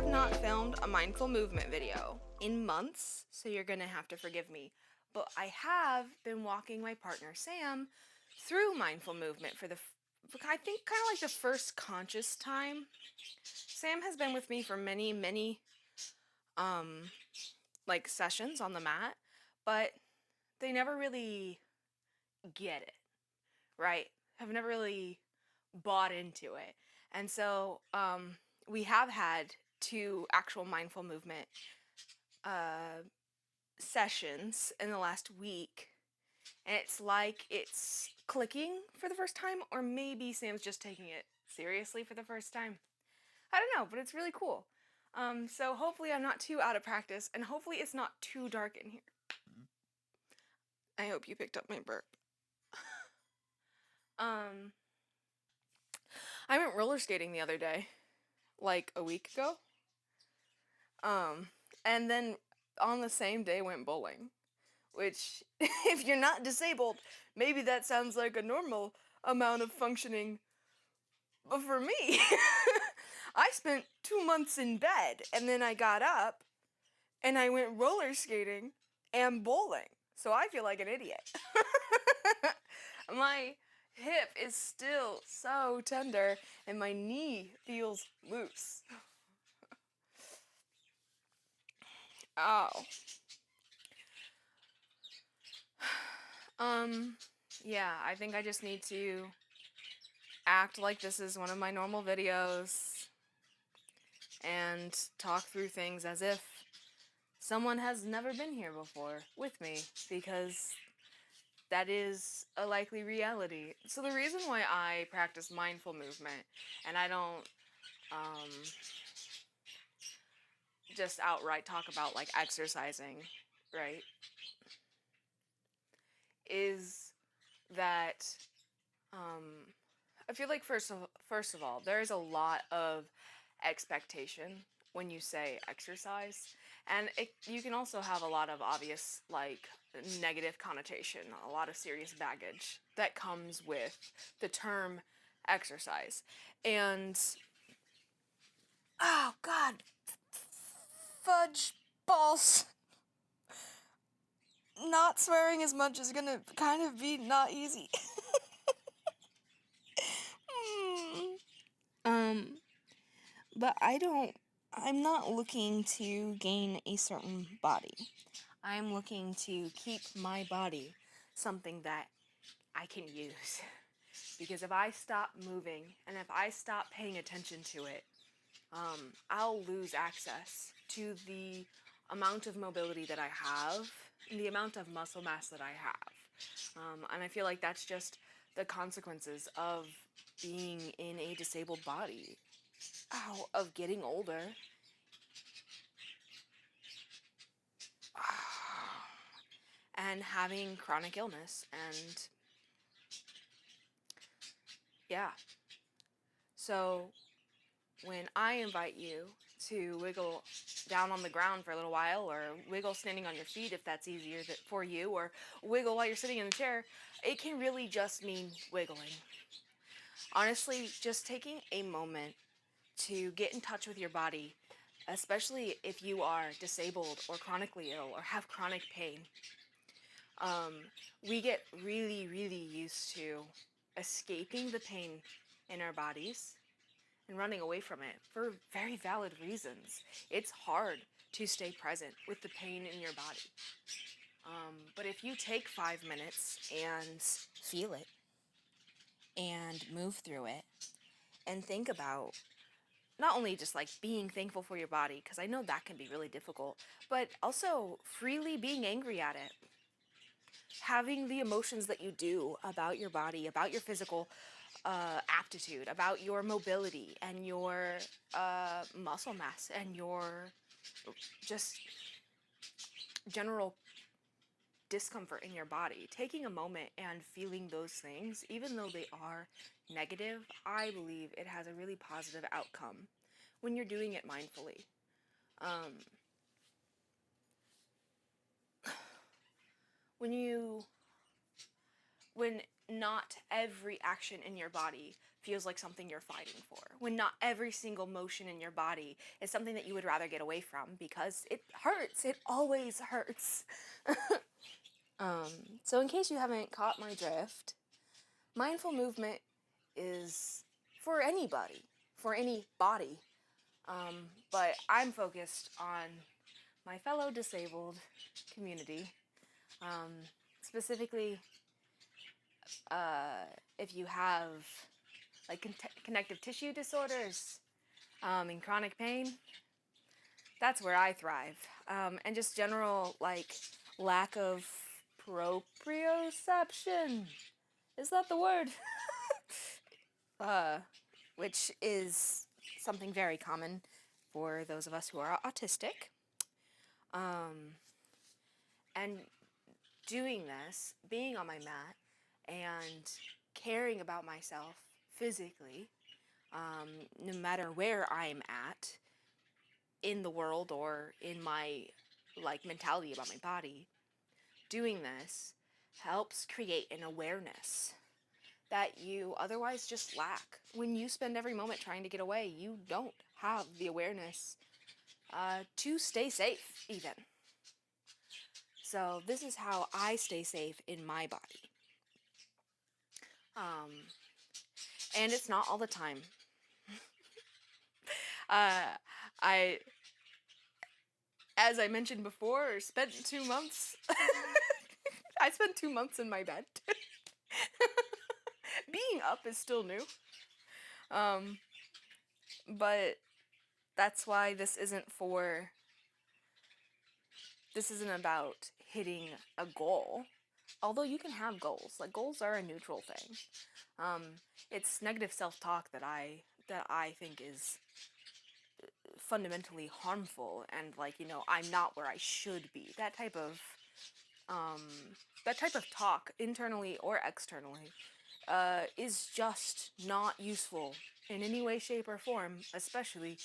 have not filmed a mindful movement video in months, so you're gonna have to forgive me. But I have been walking my partner Sam through mindful movement for I think kind of like the first conscious time. Sam has been with me for many, many um like sessions on the mat, but they never really get it, right? Have never really bought into it. And so we have had two actual mindful movement uh, sessions in the last week, and it's like it's clicking for the first time, or maybe Sam's just taking it seriously for the first time. I don't know, but it's really cool. So hopefully I'm not too out of practice, and hopefully it's not too dark in here. I hope you picked up my burp. um, I went roller skating the other day, like a week ago. And then on the same day went bowling, which, if you're not disabled, maybe that sounds like a normal amount of functioning. But for me, I spent 2 months in bed, and then I got up, and I went roller skating and bowling. So I feel like an idiot. My hip is still so tender, and my knee feels loose. Oh. Yeah, I think I just need to act like this is one of my normal videos and talk through things as if someone has never been here before with me, because that is a likely reality. So the reason why I practice mindful movement and I don't just outright talk about like exercising, right, is that I feel like first of all, there is a lot of expectation when you say exercise, and you can also have a lot of obvious like negative connotation, a lot of serious baggage that comes with the term exercise. And oh god, fudge balls. Not swearing as much is gonna kind of be not easy. But I'm not looking to gain a certain body. I'm looking to keep my body something that I can use. Because if I stop moving and if I stop paying attention to it, I'll lose access to the amount of mobility that I have and the amount of muscle mass that I have. And I feel like that's just the consequences of being in a disabled body. Ow, of getting older. And having chronic illness, and yeah. So when I invite you to wiggle down on the ground for a little while, or wiggle standing on your feet if that's easier for you, or wiggle while you're sitting in the chair, it can really just mean wiggling. Honestly, just taking a moment to get in touch with your body, especially if you are disabled or chronically ill or have chronic pain. We get really, really used to escaping the pain in our bodies and running away from it for very valid reasons. It's hard to stay present with the pain in your body. But if you take 5 minutes and feel it and move through it and think about not only just like being thankful for your body, because I know that can be really difficult, but also freely being angry at it. Having the emotions that you do about your body, about your physical aptitude, about your mobility and your muscle mass and your just general discomfort in your body. Taking a moment and feeling those things, even though they are negative, I believe it has a really positive outcome when you're doing it mindfully. When not every action in your body feels like something you're fighting for, when not every single motion in your body is something that you would rather get away from because it hurts. It always hurts. So in case you haven't caught my drift, mindful movement is for anybody, for any body. But I'm focused on my fellow disabled community. Specifically, if you have like connective tissue disorders and chronic pain, that's where I thrive. And just general like lack of proprioception. Is that the word? Which is something very common for those of us who are autistic. And doing this, being on my mat, and caring about myself physically, no matter where I'm at in the world or in my like mentality about my body, doing this helps create an awareness that you otherwise just lack. When you spend every moment trying to get away, you don't have the awareness to stay safe, even. So this is how I stay safe in my body. And it's not all the time. I, as I mentioned before, spent 2 months. I spent 2 months in my bed. Being up is still new. But that's why this isn't about hitting a goal. Although you can have goals. Like, goals are a neutral thing. It's negative self-talk that I think is fundamentally harmful, and like, I'm not where I should be. That type of talk, internally or externally, is just not useful in any way, shape, or form, especially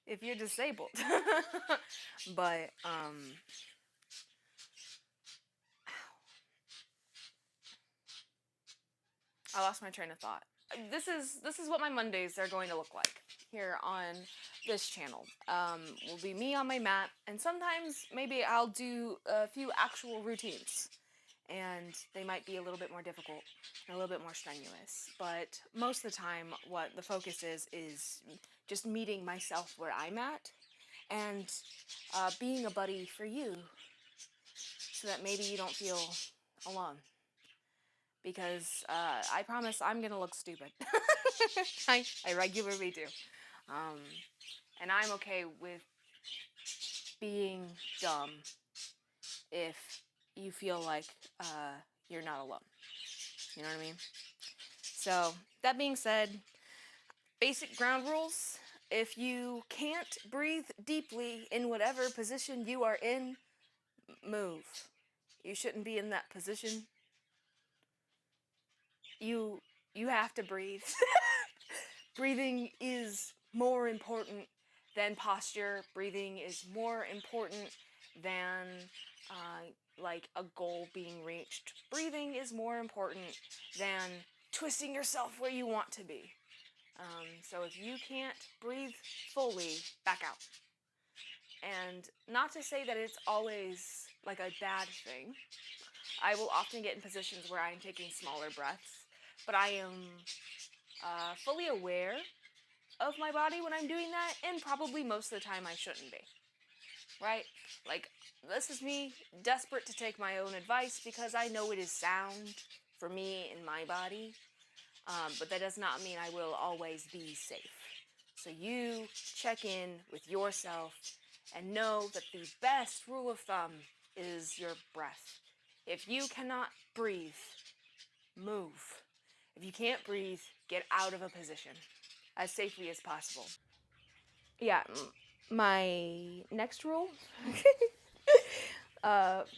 if you're disabled. But I lost my train of thought. This is what my Mondays are going to look like here on this channel. Will be me on my mat, and sometimes maybe I'll do a few actual routines, and they might be a little bit more difficult and a little bit more strenuous. But most of the time, what the focus is just meeting myself where I'm at, and being a buddy for you, so that maybe you don't feel alone. Because I promise I'm gonna look stupid. I regularly do. And I'm okay with being dumb if you feel like you're not alone. You know what I mean? So, that being said, basic ground rules. If you can't breathe deeply in whatever position you are in, move. You shouldn't be in that position. You have to breathe. Breathing is more important than posture. Breathing is more important than like a goal being reached. Breathing is more important than twisting yourself where you want to be. So if you can't breathe fully, back out. And not to say that it's always like a bad thing. I will often get in positions where I'm taking smaller breaths, but I am fully aware of my body when I'm doing that, and probably most of the time I shouldn't be. Right? Like, this is me desperate to take my own advice because I know it is sound for me in my body, but that does not mean I will always be safe. So you check in with yourself and know that the best rule of thumb is your breath. If you cannot breathe, move. If you can't breathe, get out of a position as safely as possible. Yeah, my next rule.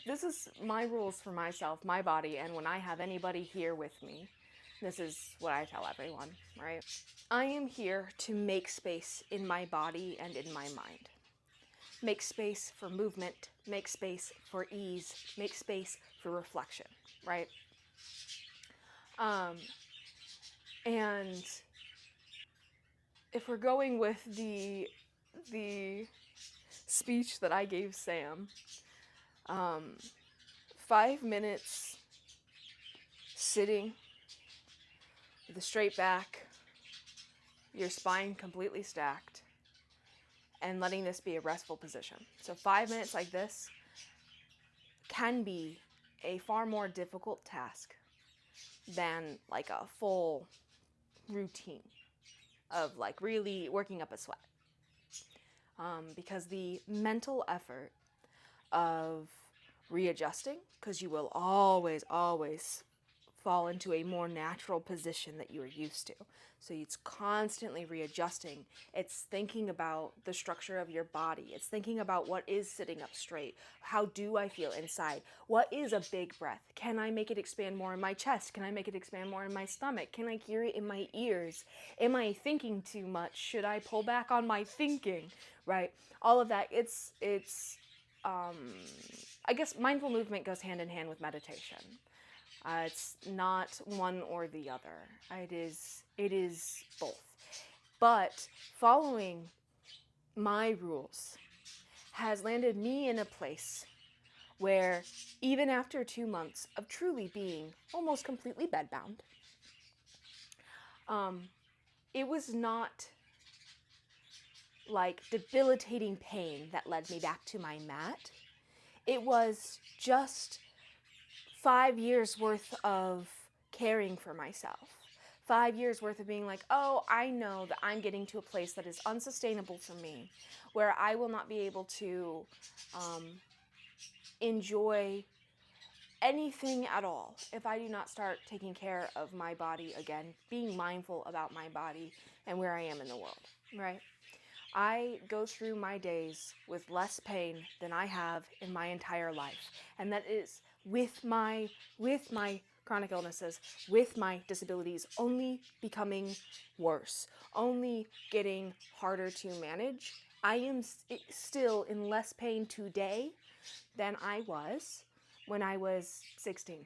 This is my rules for myself, my body, and when I have anybody here with me, this is what I tell everyone, right? I am here to make space in my body and in my mind. Make space for movement, make space for ease, make space for reflection, right? And if we're going with the speech that I gave Sam, 5 minutes sitting with a straight back, your spine completely stacked, and letting this be a restful position. So 5 minutes like this can be a far more difficult task than like a full routine of like really working up a sweat. Because the mental effort of readjusting, because you will always fall into a more natural position that you are used to. So it's constantly readjusting. It's thinking about the structure of your body. It's thinking about what is sitting up straight. How do I feel inside? What is a big breath? Can I make it expand more in my chest? Can I make it expand more in my stomach? Can I hear it in my ears? Am I thinking too much? Should I pull back on my thinking? Right? All of that. I guess mindful movement goes hand in hand with meditation. It's not one or the other. It is both. But following my rules has landed me in a place where even after 2 months of truly being almost completely bedbound, it was not like debilitating pain that led me back to my mat. It was just 5 years worth of caring for myself. 5 years worth of being like, oh, I know that I'm getting to a place that is unsustainable for me, where I will not be able to enjoy anything at all if I do not start taking care of my body again, being mindful about my body and where I am in the world, right? I go through my days with less pain than I have in my entire life. And that is with my chronic illnesses, with my disabilities only becoming worse, only getting harder to manage. I am still in less pain today than I was when I was 16.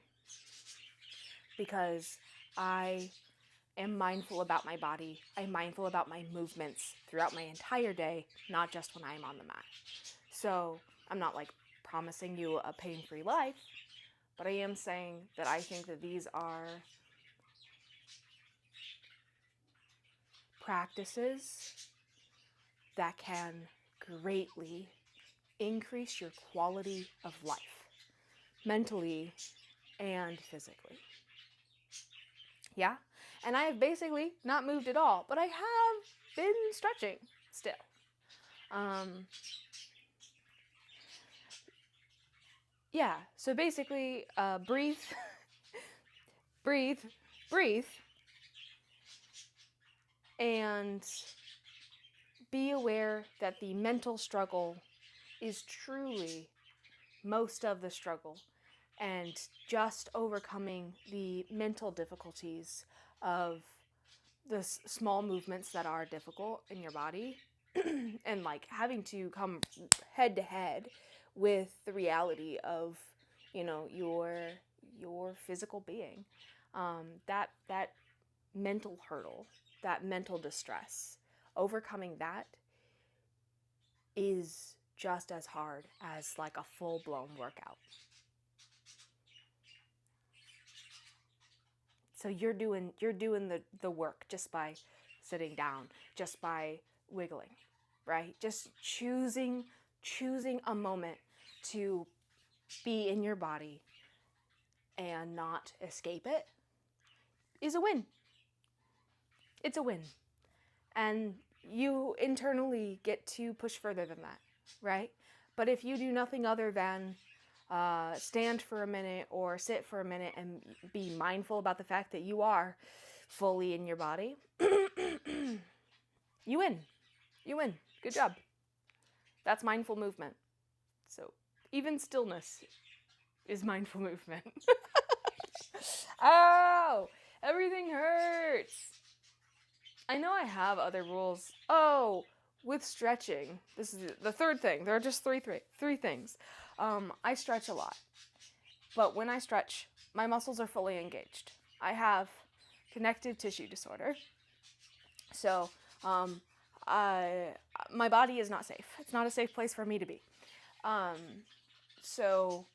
Because I am mindful about my body. I'm mindful about my movements throughout my entire day, not just when I'm on the mat. So I'm not like promising you a pain-free life, but I am saying that I think that these are practices that can greatly increase your quality of life, mentally and physically. Yeah? And I have basically not moved at all, but I have been stretching still. Yeah, so basically, breathe, breathe, breathe, and be aware that the mental struggle is truly most of the struggle, and just overcoming the mental difficulties of the small movements that are difficult in your body and like having to come head to head with the reality of, you know, your physical being. That mental hurdle, that mental distress, overcoming that is just as hard as like a full-blown workout. So you're doing the work just by sitting down, just by wiggling, right? Just choosing a moment to be in your body and not escape it is a win. It's a win. And you internally get to push further than that, right? But if you do nothing other than stand for a minute or sit for a minute and be mindful about the fact that you are fully in your body, you win. You win. Good job. That's mindful movement. So even stillness is mindful movement. Ow! Everything hurts. I know I have other rules. Oh, with stretching. This is the third thing. There are just three things. I stretch a lot. But when I stretch, my muscles are fully engaged. I have connective tissue disorder. So Um, my body is not safe. It's not a safe place for me to be. So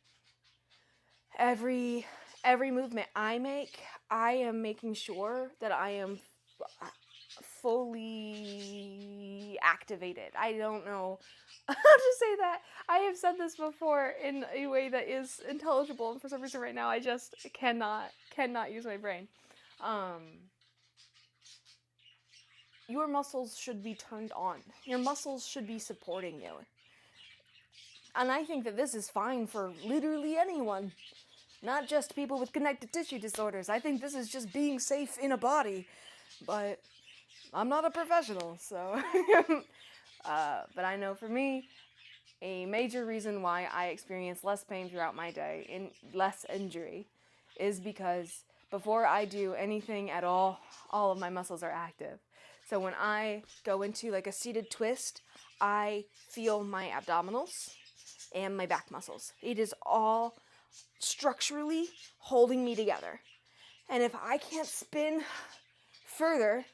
every movement I make, I am making sure that I am fully activated. I don't know how to say that. I have said this before in a way that is intelligible, and for some reason right now I just cannot use my brain. Your muscles should be turned on. Your muscles should be supporting you. And I think that this is fine for literally anyone. Not just people with connective tissue disorders. I think this is just being safe in a body. But I'm not a professional, so... but I know for me, a major reason why I experience less pain throughout my day and less injury is because before I do anything at all of my muscles are active. So when I go into like a seated twist, I feel my abdominals and my back muscles. It is all structurally holding me together. And if I can't spin further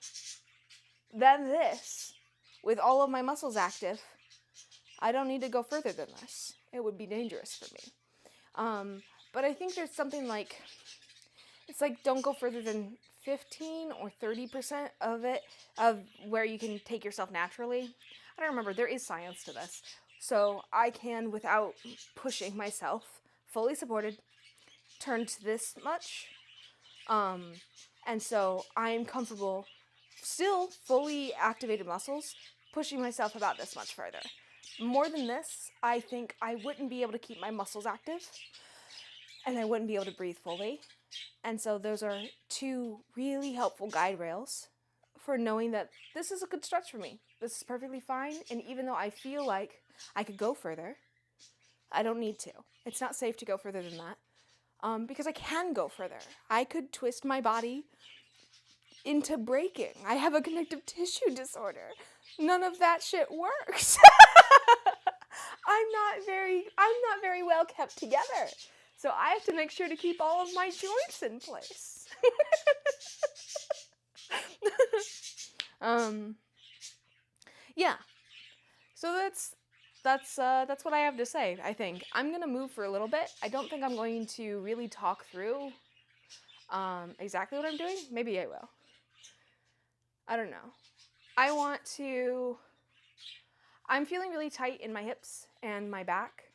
than this with all of my muscles active, I don't need to go further than this. It would be dangerous for me. But I think there's something like, it's like don't go further than 15 or 30% of it, of where you can take yourself naturally. I don't remember, there is science to this. So I can, without pushing myself, fully supported, turn to this much. And so I'm comfortable, still fully activated muscles, pushing myself about this much further. More than this, I think I wouldn't be able to keep my muscles active, and I wouldn't be able to breathe fully. And so those are two really helpful guide rails for knowing that this is a good stretch for me. This is perfectly fine, and even though I feel like I could go further, I don't need to. It's not safe to go further than that, because I can go further. I could twist my body into breaking. I have a connective tissue disorder. None of that shit works. I'm not very well kept together. So I have to make sure to keep all of my joints in place. Yeah. So that's what I have to say, I think. I'm gonna move for a little bit. I don't think I'm going to really talk through exactly what I'm doing. Maybe I will. I don't know. I'm feeling really tight in my hips and my back.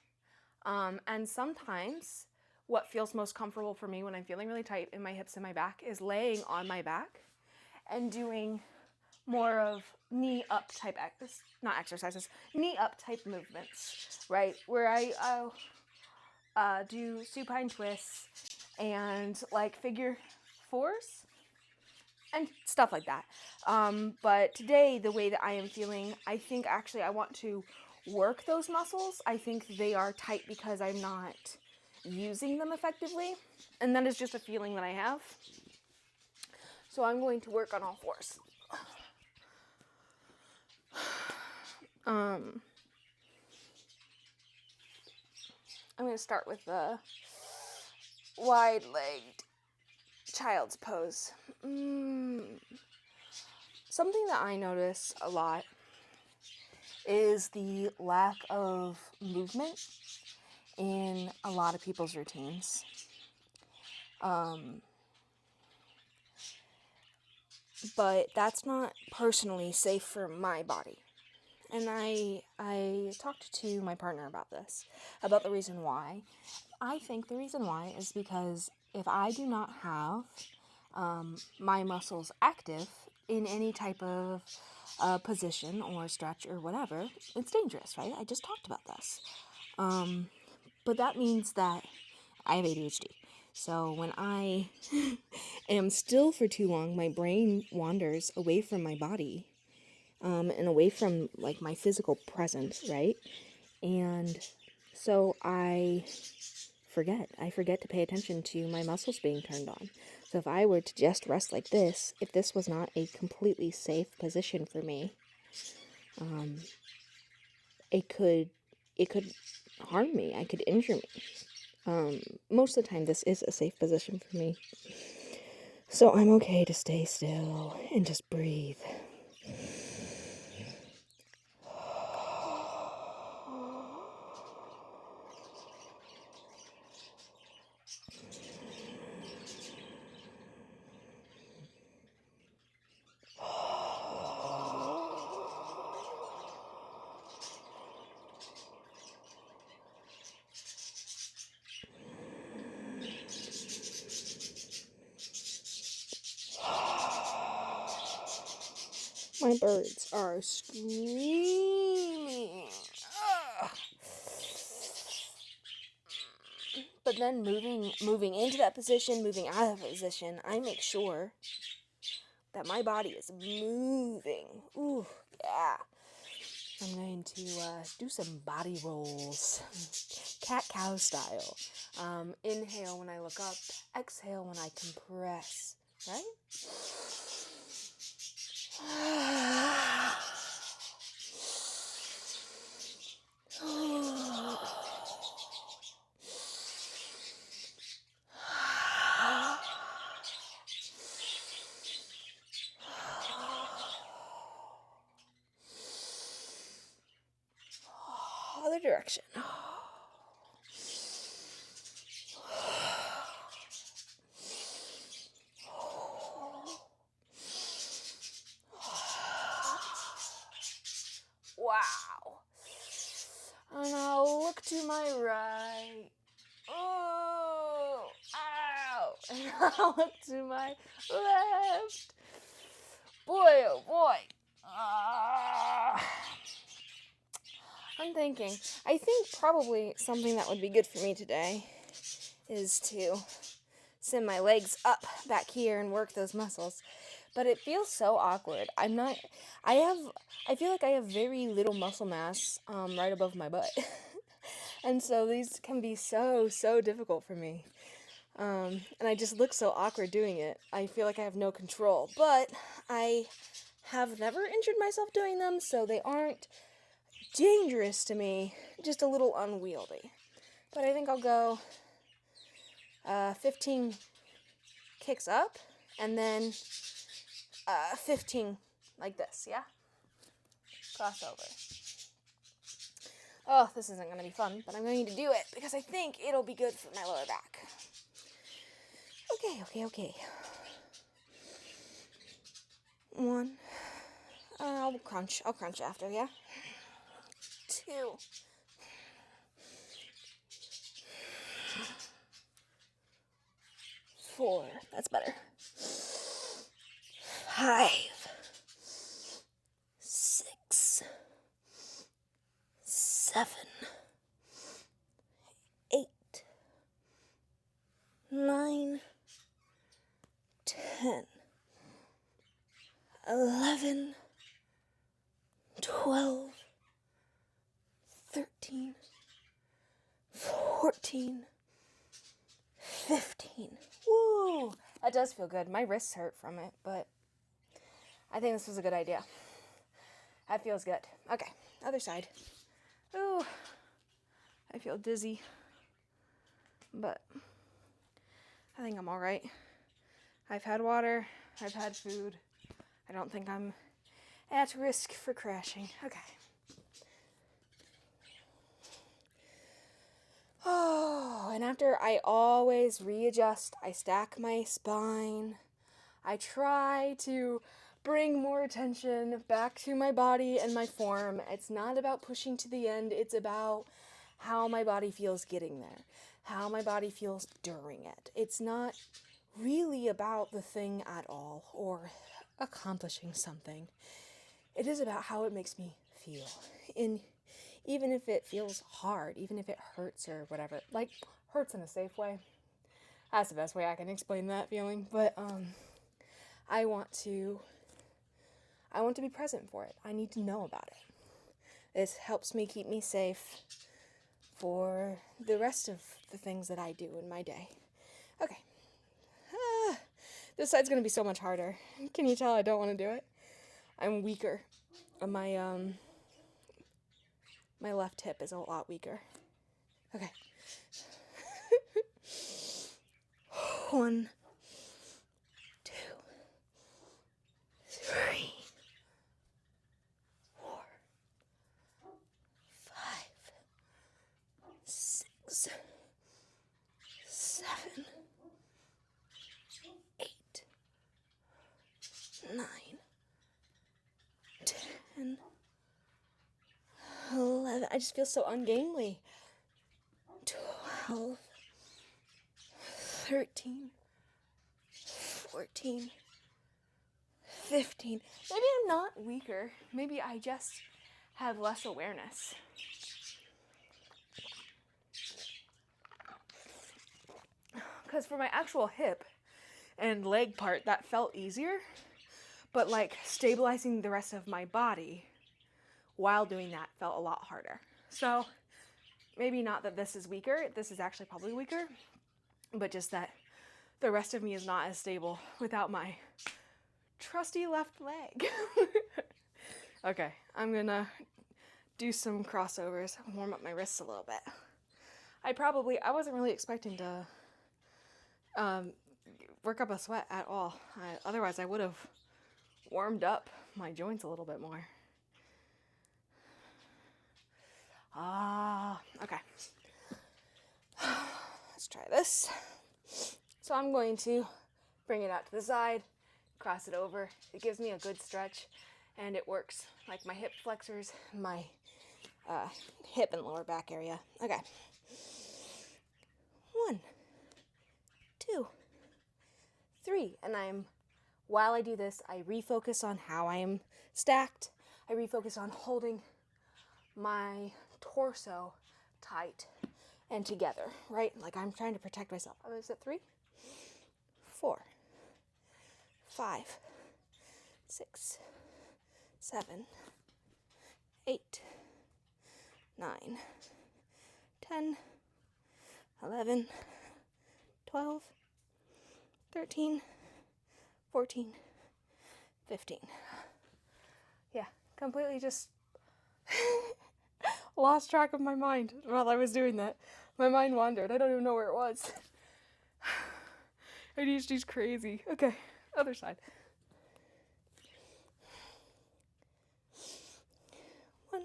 And sometimes what feels most comfortable for me when I'm feeling really tight in my hips and my back is laying on my back and doing more of knee up type knee up type movements, right? Where I do supine twists and like figure fours and stuff like that. But today, the way that I am feeling, I think actually I want to work those muscles. I think they are tight because I'm not using them effectively, and that is just a feeling that I have. So I'm going to work on all fours. I'm going to start with the wide-legged child's pose. Something that I notice a lot is the lack of movement in a lot of people's routines. But that's not personally safe for my body. And I talked to my partner about this, about the reason why. I think the reason why is because if I do not have my muscles active in any type of position or stretch or whatever, it's dangerous, right? I just talked about this. But that means that I have ADHD. So when I am still for too long, my brain wanders away from my body and away from like my physical presence, right? And so I forget to pay attention to my muscles being turned on. So if I were to just rest like this, if this was not a completely safe position for me, it could harm me. I could injure me. Most of the time, this is a safe position for me. So I'm okay to stay still and just breathe. My birds are screaming. Ugh. But then moving into that position, moving out of that position, I make sure that my body is moving. Ooh, yeah. I'm going to do some body rolls, cat-cow style. Inhale when I look up, exhale when I compress, right? Other direction. Wow. And I'll look to my right. Oh, ow. And I'll look to my left. Boy, oh boy. I think probably something that would be good for me today is to send my legs up back here and work those muscles. But it feels so awkward. I feel like I have very little muscle mass right above my butt. And so these can be so difficult for me. And I just look so awkward doing it. I feel like I have no control. But I have never injured myself doing them, so they aren't dangerous to me, just a little unwieldy. But I think I'll go 15 kicks up, and then 15 like this, yeah? Crossover. Oh, this isn't going to be fun, but I'm going to do it because I think it'll be good for my lower back. Okay. 1. I'll crunch after, yeah? 2. 4. That's better. 5. 6. 7. 8. 9. 10. 11. 12. 13. 14. 15. Woo! That does feel good. My wrists hurt from it, but I think this was a good idea. That feels good. Okay, other side. Ooh, I feel dizzy, but I think I'm all right. I've had water. I've had food. I don't think I'm at risk for crashing. Okay. Oh, and after I always readjust, I stack my spine. I try to bring more attention back to my body and my form. It's not about pushing to the end. It's about how my body feels getting there, how my body feels during it. It's not really about the thing at all or accomplishing something. It is about how it makes me feel. And even if it feels hard, even if it hurts or whatever, like hurts in a safe way. That's the best way I can explain that feeling. But I want to be present for it. I need to know about it. This helps me keep me safe for the rest of the things that I do in my day. Okay. This side's going to be so much harder. Can you tell I don't want to do it? I'm weaker. My left hip is a lot weaker. Okay. 1, 2, 3, 4, 5, 6, 7, 8, 9, 10, 11. I just feel so ungainly. 12, 13, 14, 15. Maybe I'm not weaker. Maybe I just have less awareness. Because for my actual hip and leg part, that felt easier. But like stabilizing the rest of my body while doing that felt a lot harder. So maybe not that this is weaker. This is actually probably weaker. But just that the rest of me is not as stable without my trusty left leg. Okay, I'm gonna do some crossovers, warm up my wrists a little bit. I wasn't really expecting to work up a sweat at all. Otherwise, I would have warmed up my joints a little bit more. Okay. Let's try this. So I'm going to bring it out to the side, cross it over. It gives me a good stretch, and it works like my hip flexors, my hip and lower back area. Okay. 1, 2, 3. And while I do this, I refocus on how I am stacked. I refocus on holding my torso tight and together, right? Like I'm trying to protect myself. Oh, is it 3, 4, 5, 6, 7, 8, 9, 10, 11, 12, 13, 14, 15. Yeah, completely just lost track of my mind while I was doing that. My mind wandered. I don't even know where it was. ADHD's crazy. Okay, other side. 1,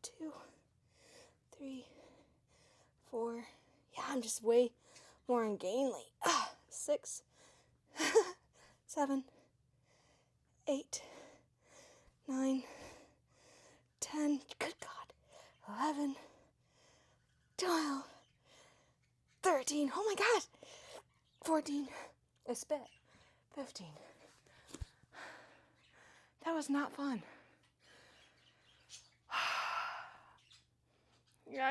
2, 3, 4. Yeah, I'm just way more ungainly. 6, 7, 8, 9, 10. Good God. 11, 12, 13. Oh my God. 14. I spit. 15. That was not fun. Yeah,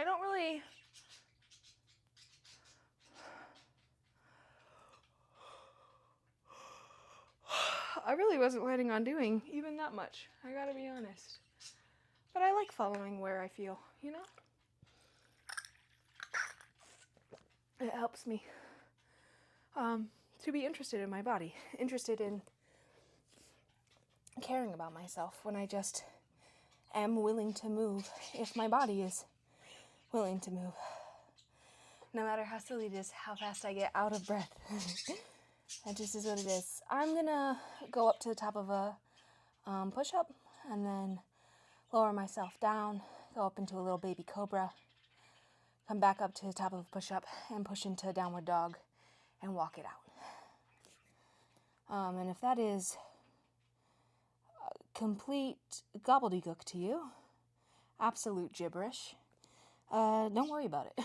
I really wasn't planning on doing even that much. I gotta be honest. But I like following where I feel, you know? It helps me to be interested in my body, interested in caring about myself when I just am willing to move, if my body is willing to move. No matter how silly it is, how fast I get out of breath. That just is what it is. I'm gonna go up to the top of a push-up and then lower myself down, go up into a little baby cobra, come back up to the top of a push-up and push into a downward dog and walk it out. And if that is complete gobbledygook to you, absolute gibberish, don't worry about it.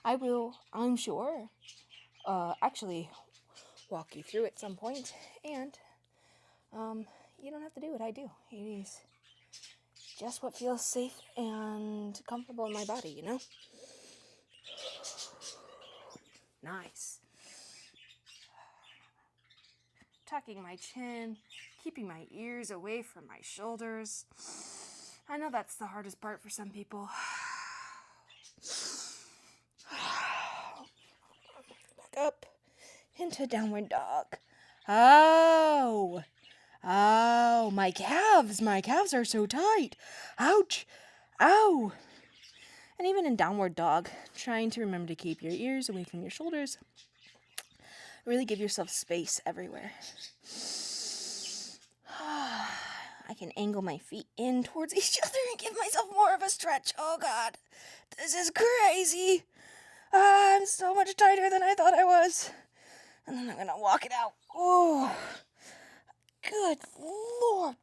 I will, I'm sure, actually walk you through at some point, and you don't have to do what I do. It is just what feels safe and comfortable in my body, you know? Nice. Tucking my chin, keeping my ears away from my shoulders. I know that's the hardest part for some people. Back up into downward dog. Oh, my calves are so tight. Ouch, ow. And even in downward dog, trying to remember to keep your ears away from your shoulders. Really give yourself space everywhere. I can angle my feet in towards each other and give myself more of a stretch. Oh God, this is crazy. I'm so much tighter than I thought I was. And then I'm gonna walk it out. Oh, good Lord.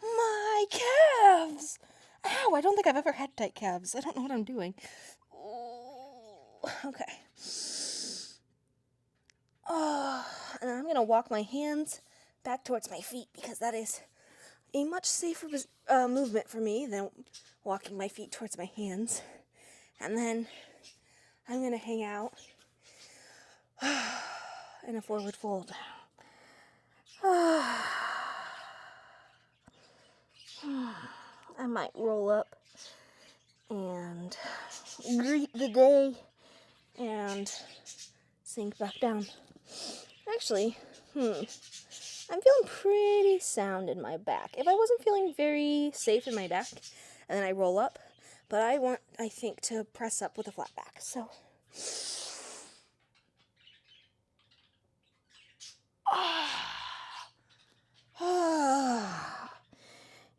My calves. Ow, I don't think I've ever had tight calves. I don't know what I'm doing. Oh, okay. And then I'm going to walk my hands back towards my feet because that is a much safer movement for me than walking my feet towards my hands. And then I'm going to hang out in a forward fold. I might roll up and greet the day and sink back down. Actually, I'm feeling pretty sound in my back. If I wasn't feeling very safe in my back, and then I roll up, but I think, to press up with a flat back. So,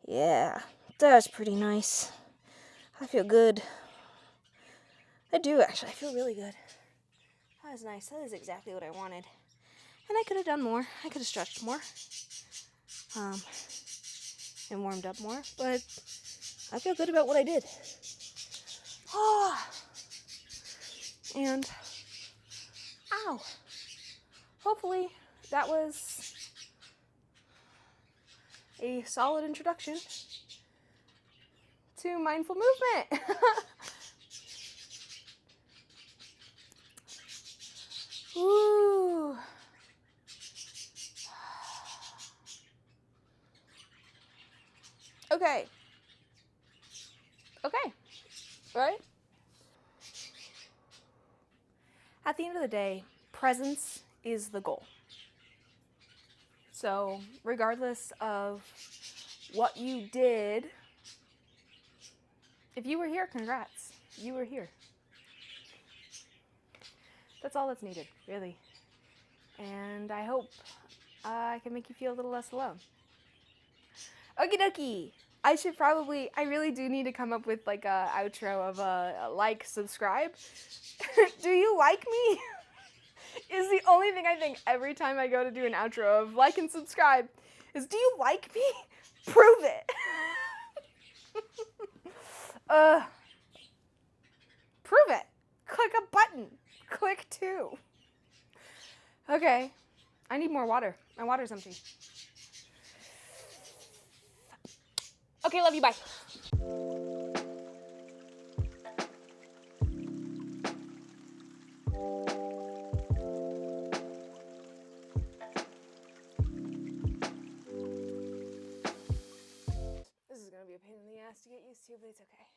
yeah, that's pretty nice. I feel good. I do, actually. I feel really good. That was nice. That is exactly what I wanted. And I could have done more. I could have stretched more. And warmed up more. But I feel good about what I did. And, ow. Hopefully that was a solid introduction to mindful movement. Woo. Okay. Right? At the end of the day, presence is the goal. So, regardless of what you did, if you were here, congrats. You were here. That's all that's needed, really. And I hope I can make you feel a little less alone. Okie dokie. I really do need to come up with like a outro of a like, subscribe. Do you like me? Is the only thing I think every time I go to do an outro of like and subscribe is, do you like me? Prove it. Prove it. Click a button. Click 2. Okay. I need more water. My water's empty. Okay, love you. Bye. This is gonna be a pain in the ass to get used to, but it's okay.